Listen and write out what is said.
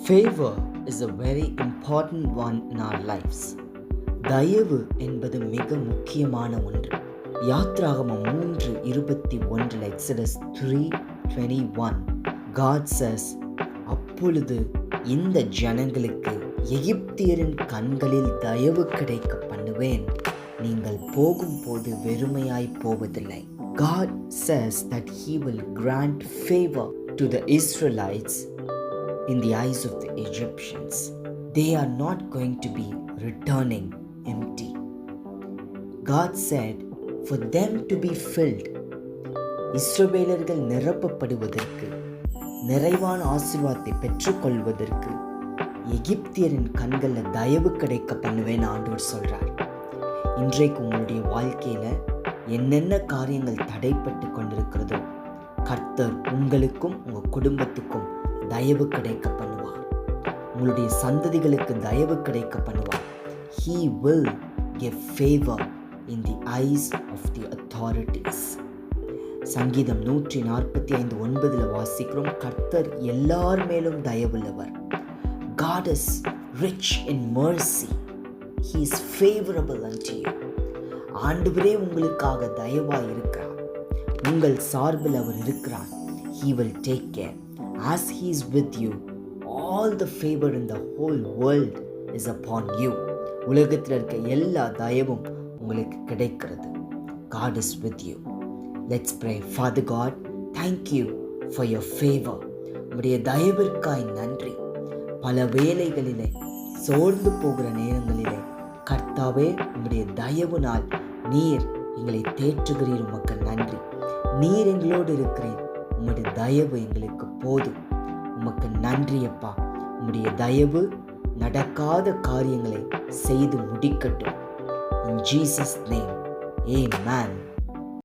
Favor is a very important one in our lives. தயவு என்பது மிக முக்கியமான ஒன்று. யாத்ராகமம் 3:21 Exodus 3:21 God says, அப்பொழுது இந்த ஜனங்களுக்கு எகிப்தியரின் கண்களில் தயவு கிடைக்க பண்ணுவேன், நீங்கள் போகும்போது வெறுமையாய் போவதில்லை. God says that he will grant favor to the Israelites in the eyes of the Egyptians. They are not going to be returning empty. God said for them to be filled. இஸ்ரவேலர்கள் நிரப்பப்படுவதற்கு, நிறைவான ஆசீர்வாதத்தை பெற்றுக்கொள்வதற்கு எகிப்தியரின் கண்களில் தயவு கிடைக்க பண்ணுவேன் ஆண்டவர் சொல்றார். இன்றைக்கு உங்களுடைய வாழ்க்கையில என்னென்ன காரியங்கள் தடைப்பட்டு கொண்டிருக்கிறதோ கர்த்தர் உங்களுக்கும் உங்க குடும்பத்துக்கும் தயவு கிடைக்க பண்ணுவார். உங்களுடைய சந்ததிகளுக்கு தயவு கிடைக்க பண்ணுவார். He will give favor in the eyes of the authorities. சங்கீதம் 145:9 வாசிக்கிறோம், கர்த்தர் எல்லார் மேலும் தயவுள்ளவர். God is rich in mercy. He is favorable unto you. ஆண்டவரே உங்களுக்காக தயவாய் இருக்கிறார். உங்கள் சார்பில் அவர் இருக்கிறார். He will take care. As he is with you, all the favor in the whole world is upon you. உலகத்தில் இருக்க எல்லா தயவும் உங்களுக்கு கிடைக்கிறது. God is with you. Let's pray. Father God, thank you for your favor. உம்முடைய தயவிற்காய் நன்றி. பல வேளைகளிலே சோர்ந்து போகிற நேரங்களிலே கர்த்தாவே உம்முடைய தயவுனால் நீர் எங்களை தேற்றுகிறீர். உமக்கு நன்றி. நீர் எங்களோடு இருக்கிறீர். உம்முடைய தயவு எங்களுக்கு போதும். உமக்கு நன்றி அப்பா. உம்முடைய தயவு நடக்காத காரியங்களை செய்து முடிக்கட்டும். In Jesus' name, Amen.